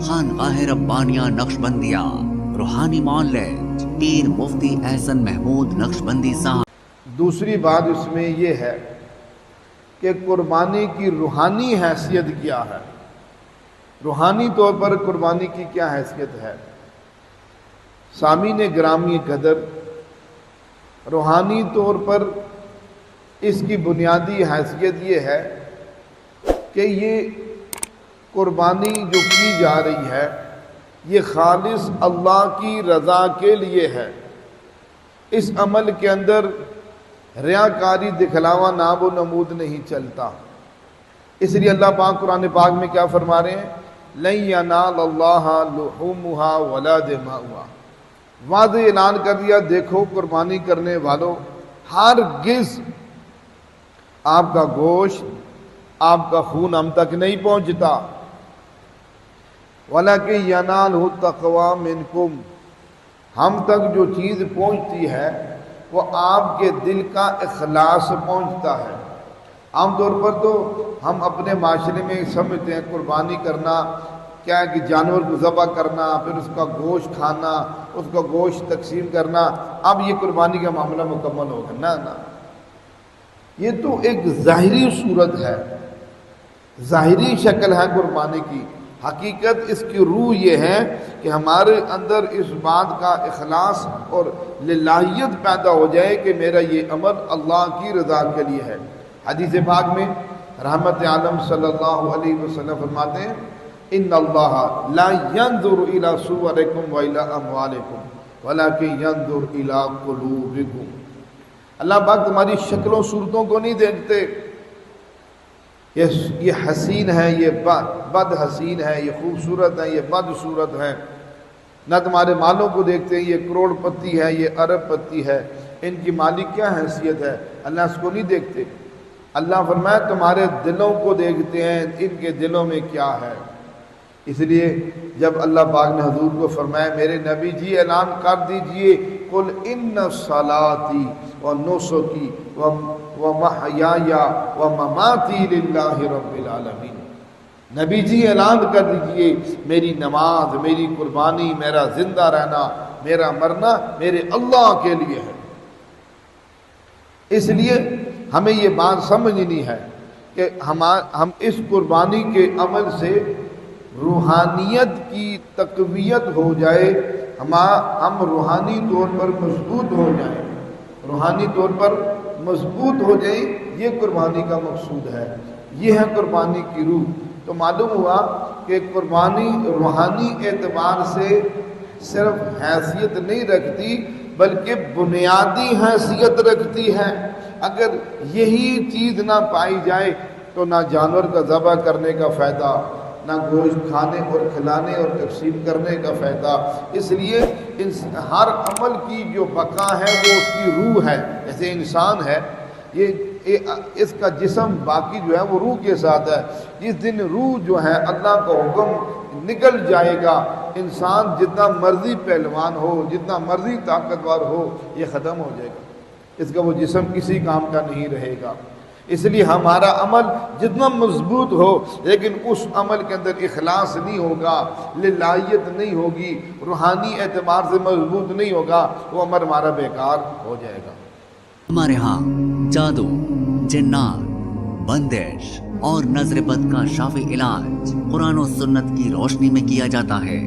خانقاہ ربانیہ نقشبندیہ روحانی معالج پیر مفتی احسن محمود نقشبندی صاحب۔ دوسری بات اس میں یہ ہے کہ قربانی کی روحانی حیثیت کیا ہے، روحانی طور پر قربانی کی کیا حیثیت ہے۔ سامعین گرامی قدر، روحانی طور پر اس کی بنیادی حیثیت یہ ہے کہ یہ قربانی جو کی جا رہی ہے یہ خالص اللہ کی رضا کے لیے ہے۔ اس عمل کے اندر ریاکاری دکھلاوا نام و نمود نہیں چلتا۔ اس لیے اللہ پاک قرآن پاک میں کیا فرما رہے ہیں، لَن يَنَالَ اللَّهَ لُحُومُهَا وَلَا دِمَاؤُهَا۔ واضح اعلان کر دیا، دیکھو قربانی کرنے والوں، ہرگز آپ کا گوشت، آپ کا خون ہم تک نہیں پہنچتا، وَلَكِن يَنَالُهُ التَّقْوَىٰ مِنكُمْ، ہم تک جو چیز پہنچتی ہے وہ آپ کے دل کا اخلاص پہنچتا ہے۔ عام طور پر تو ہم اپنے معاشرے میں سمجھتے ہیں قربانی کرنا کیا ہے کہ جانور کو ذبح کرنا، پھر اس کا گوشت کھانا، اس کا گوشت تقسیم کرنا، اب یہ قربانی کا معاملہ مکمل ہوگا۔ نہ، یہ تو ایک ظاہری صورت ہے، ظاہری شکل ہے قربانی کی۔ حقیقت اس کی روح یہ ہے کہ ہمارے اندر اس بات کا اخلاص اور للہیت پیدا ہو جائے کہ میرا یہ عمل اللہ کی رضا کے لیے ہے۔ حدیث پاک میں رحمت عالم صلی اللہ علیہ وسلم فرماتے ہیں، ان اللہ لا ينظر الى صورکم والى اموالکم ولکن ينظر الى قلوبکم۔ اللہ پاک تمہاری شکلوں صورتوں کو نہیں دیکھتے، یہ حسین ہے، یہ بد حسین ہے، یہ خوبصورت ہے، یہ بد صورت ہے، نہ تمہارے مالوں کو دیکھتے ہیں، یہ کروڑ پتی ہے، یہ ارب پتی ہے، ان کی مالی کیا حیثیت ہے، اللہ اس کو نہیں دیکھتے۔ اللہ فرمایا تمہارے دلوں کو دیکھتے ہیں، ان کے دلوں میں کیا ہے۔ اس لیے جب اللہ پاک نے حضور کو فرمایا میرے نبی جی اعلان کر دیجئے، قل ان صلاتی و نسکی و محیای و مماتی للہ رب العالمین۔ نبی جی اعلان کر دیجئے میری نماز، میری قربانی، میرا زندہ رہنا، میرا مرنا میرے اللہ کے لیے ہے۔ اس لیے ہمیں یہ بات سمجھنی ہے کہ ہم اس قربانی کے عمل سے روحانیت کی تقویت ہو جائے، ہم روحانی طور پر مضبوط ہو جائیں، روحانی طور پر مضبوط ہو جائیں، یہ قربانی کا مقصود ہے، یہ ہے قربانی کی روح۔ تو معلوم ہوا کہ قربانی روحانی اعتبار سے صرف حیثیت نہیں رکھتی بلکہ بنیادی حیثیت رکھتی ہے۔ اگر یہی چیز نہ پائی جائے تو نہ جانور کا ذبح کرنے کا فائدہ، نہ گوشت کھانے اور کھلانے اور تقسیم کرنے کا فائدہ۔ اس لیے ہر عمل کی جو بقا ہے وہ اس کی روح ہے۔ جیسے انسان ہے، اس کا جسم باقی جو ہے وہ روح کے ساتھ ہے۔ جس دن روح جو ہے اللہ کا حکم نکل جائے گا، انسان جتنا مرضی پہلوان ہو، جتنا مرضی طاقتور ہو، یہ ختم ہو جائے گا، اس کا وہ جسم کسی کام کا نہیں رہے گا۔ اس لیے ہمارا عمل جتنا مضبوط ہو لیکن اس عمل کے اندر اخلاص نہیں ہوگا، للہیت نہیں ہوگی، روحانی اعتبار سے مضبوط نہیں ہوگا، وہ عمل ہمارا بیکار ہو جائے گا۔ ہمارے ہاں جادو، جنات، بندش اور نظر بد کا شافی علاج قرآن و سنت کی روشنی میں کیا جاتا ہے۔